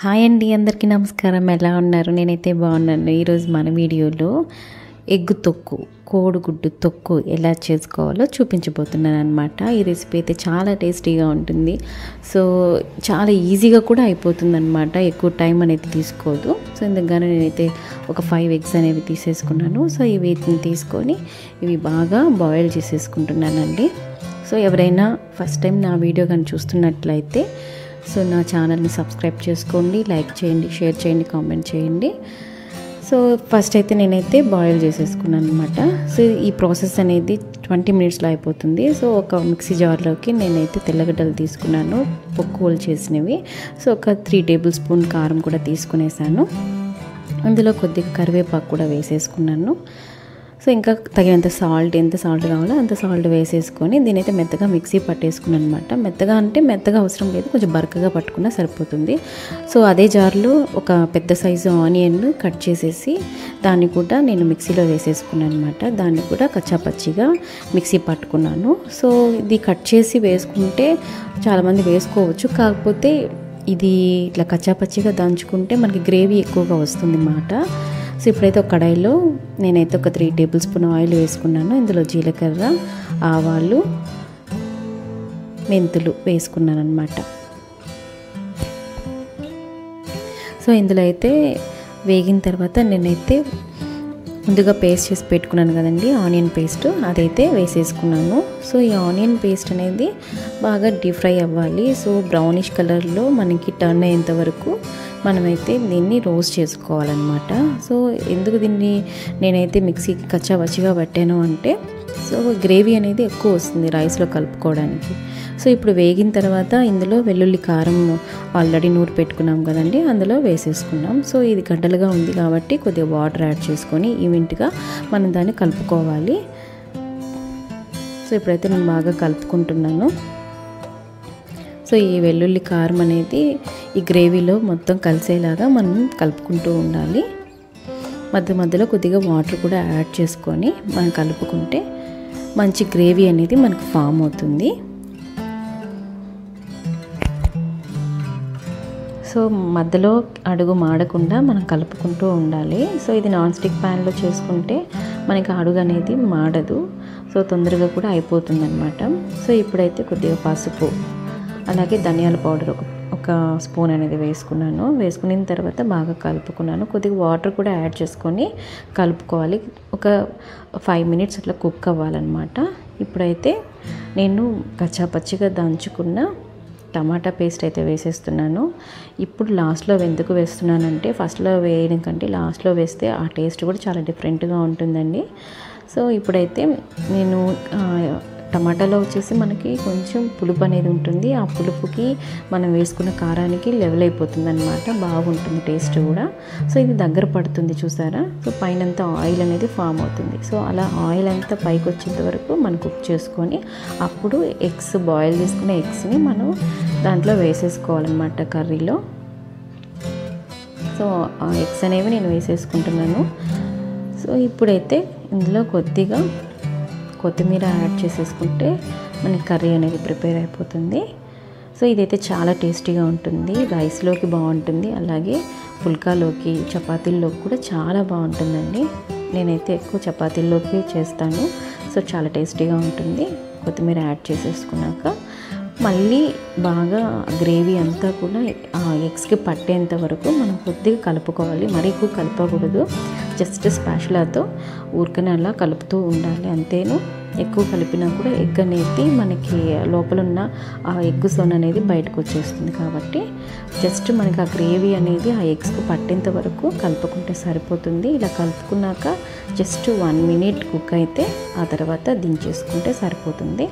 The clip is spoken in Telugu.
హాయ్ అండి, అందరికీ నమస్కారం. ఎలా ఉన్నారు? నేనైతే బాగున్నాను. ఈరోజు మన వీడియోలో ఎగ్ తొక్కు, కోడిగుడ్డు తొక్కు ఎలా చేసుకోవాలో చూపించబోతున్నాను అనమాట. ఈ రెసిపీ అయితే చాలా టేస్టీగా ఉంటుంది. సో చాలా ఈజీగా కూడా అయిపోతుంది అనమాట. ఎక్కువ టైం అనేది తీసుకోదు. సో ఇందుకని నేనైతే ఒక 5 ఎగ్స్ అనేవి తీసేసుకున్నాను. సో ఇవి తీసుకొని ఇవి బాగా బాయిల్ చేసేసుకుంటున్నానండి. సో ఎవరైనా ఫస్ట్ టైం నా వీడియో కానీ చూస్తున్నట్లయితే సో నా ఛానల్ని సబ్స్క్రైబ్ చేసుకోండి, లైక్ చేయండి, షేర్ చేయండి, కామెంట్ చేయండి. సో ఫస్ట్ అయితే నేనైతే బాయిల్ చేసేసుకున్నాను అనమాట. సో ఈ ప్రాసెస్ అనేది 20 మినిట్స్లో అయిపోతుంది. సో ఒక మిక్సీ జార్లోకి నేనైతే తెల్లగడ్డలు తీసుకున్నాను, పొక్కులు చేసినవి. సో ఒక 3 టేబుల్ స్పూన్ కారం కూడా తీసుకునేసాను. అందులో కొద్దిగా కరివేపాకు కూడా వేసేసుకున్నాను. సో ఇంకా తగినంత సాల్ట్, ఎంత సాల్ట్ కావాలో అంత సాల్ట్ వేసేసుకొని దీనైతే మెత్తగా మిక్సీ పట్టేసుకున్నాను అనమాట. మెత్తగా అంటే మెత్తగా అవసరం లేదు, కొంచెం బరకగా పట్టుకున్నా సరిపోతుంది. సో అదే జార్లో ఒక పెద్ద సైజు ఆనియన్ కట్ చేసేసి దాన్ని కూడా నేను మిక్సీలో వేసేసుకున్నాను అనమాట. దాన్ని కూడా కచ్చాపచ్చిగా మిక్సీ పట్టుకున్నాను. సో ఇది కట్ చేసి వేసుకుంటే చాలామంది వేసుకోవచ్చు, కాకపోతే ఇది ఇట్లా కచ్చాపచ్చిగా దంచుకుంటే మనకి గ్రేవీ ఎక్కువగా వస్తుంది అన్నమాట. సో ఇప్పుడైతే ఒక కడాయిలో నేనైతే ఒక 3 టేబుల్ స్పూన్ ఆయిల్ వేసుకున్నాను. ఇందులో జీలకర్ర, ఆవాలు, మెంతులు వేసుకున్నాను అనమాట. సో ఇందులో అయితే వేగిన తర్వాత నేనైతే ముందుగా పేస్ట్ చేసి పెట్టుకున్నాను కదండి, ఆనియన్ పేస్ట్, అదైతే వేసేసుకున్నాను. సో ఈ ఆనియన్ పేస్ట్ అనేది బాగా డీప్ ఫ్రై అవ్వాలి. సో బ్రౌనిష్ కలర్లో మనకి టర్న్ అయ్యేంత వరకు మనమైతే దీన్ని రోస్ట్ చేసుకోవాలన్నమాట. సో ఎందుకు దీన్ని నేనైతే మిక్సీకి కచ్చాపచ్చిగా పట్టాను అంటే సో గ్రేవీ అనేది ఎక్కువ వస్తుంది రైస్లో కలుపుకోవడానికి. సో ఇప్పుడు వేగిన తర్వాత ఇందులో వెల్లుల్లి కారం ఆల్రెడీ నూరి పెట్టుకున్నాం కదండి, అందులో వేసేసుకున్నాం. సో ఇది గడ్డలుగా ఉంది కాబట్టి కొద్దిగా వాటర్ యాడ్ చేసుకొని ఈవెంట్గా మనం దాన్ని కలుపుకోవాలి. సో ఇప్పుడైతే నేను బాగా కలుపుకుంటున్నాను. సో ఈ వెల్లుల్లి కారం అనేది ఈ గ్రేవీలో మొత్తం కలిసేలాగా మనం కలుపుకుంటూ ఉండాలి. మధ్య మధ్యలో కొద్దిగా వాటర్ కూడా యాడ్ చేసుకొని మనం కలుపుకుంటే మంచి గ్రేవీ అనేది మనకు ఫామ్ అవుతుంది. సో మధ్యలో అడుగు మాడకుండా మనం కలుపుకుంటూ ఉండాలి. సో ఇది నాన్ స్టిక్ ప్యాన్లో చేసుకుంటే మనకి అడుగు అనేది మాడదు. సో తొందరగా కూడా అయిపోతుంది అన్నమాట. సో ఇప్పుడైతే కొద్దిగా పసుపు, అలాగే ధనియాల పౌడర్ ఒక స్పూన్ అనేది వేసుకున్నాను. వేసుకున్న తర్వాత బాగా కలుపుకున్నాను. కొద్దిగా వాటర్ కూడా యాడ్ చేసుకొని కలుపుకోవాలి. ఒక 5 మినిట్స్ అట్లా కుక్ అవ్వాలన్నమాట. ఇప్పుడైతే నేను కచ్చాపచ్చిగా దంచుకున్న టమాటా పేస్ట్ అయితే వేసేస్తున్నాను. ఇప్పుడు లాస్ట్లో ఎందుకు వేస్తున్నానంటే ఫస్ట్లో వేయడం కంటే లాస్ట్లో వేస్తే ఆ టేస్ట్ కూడా చాలా డిఫరెంట్గా ఉంటుందండి. సో ఇప్పుడైతే నేను టమాటాలో వచ్చేసి మనకి కొంచెం పులుపు అనేది ఉంటుంది. ఆ పులుపుకి మనం వేసుకున్న కారానికి లెవెల్ అయిపోతుంది అనమాట, బాగుంటుంది టేస్ట్ కూడా. సో ఇది దగ్గర పడుతుంది చూసారా. సో పైనంతా ఆయిల్ అనేది ఫామ్ అవుతుంది. సో అలా ఆయిల్ అంతా పైకి వచ్చేంత వరకు మనం కుక్ చేసుకొని అప్పుడు ఎగ్స్, బాయిల్ చేసుకునే ఎగ్స్ని మనం దాంట్లో వేసేసుకోవాలన్నమాట కర్రీలో. సో ఆ ఎగ్స్ అనేవి నేను వేసేసుకుంటున్నాను. సో ఇప్పుడైతే ఇందులో కొద్దిగా కొత్తిమీర యాడ్ చేసేసుకుంటే మనకి కర్రీ అనేది ప్రిపేర్ అయిపోతుంది. సో ఇదైతే చాలా టేస్టీగా ఉంటుంది, రైస్లోకి బాగుంటుంది, అలాగే పుల్కాలోకి, చపాతీల్లోకి కూడా చాలా బాగుంటుందండి. నేనైతే ఎక్కువ చపాతీల్లోకి చేస్తాను. సో చాలా టేస్టీగా ఉంటుంది. కొత్తిమీర యాడ్ చేసేసుకున్నాక మళ్ళీ బాగా గ్రేవీ అంతా కూడా ఆ ఎగ్స్కి పట్టేంత వరకు మనం కొద్దిగా కలుపుకోవాలి. మరీ ఎక్కువ కలపకూడదు, జస్ట్ స్పాషులాతో ఊరికనే అలా కలుపుతూ ఉండాలి అంతేను. ఎక్కువ కలిపినా కూడా ఎగ్ అనేది మనకి లోపల ఉన్న ఆ ఎగ్ సొన అనేది బయటకు వచ్చేస్తుంది. కాబట్టి జస్ట్ మనకి ఆ గ్రేవీ అనేది ఆ ఎగ్స్కి పట్టేంత వరకు కలుపుకుంటే సరిపోతుంది. ఇలా కలుపుకున్నాక జస్ట్ 1 మినిట్ కుక్ అయితే ఆ తర్వాత దించేసుకుంటే సరిపోతుంది.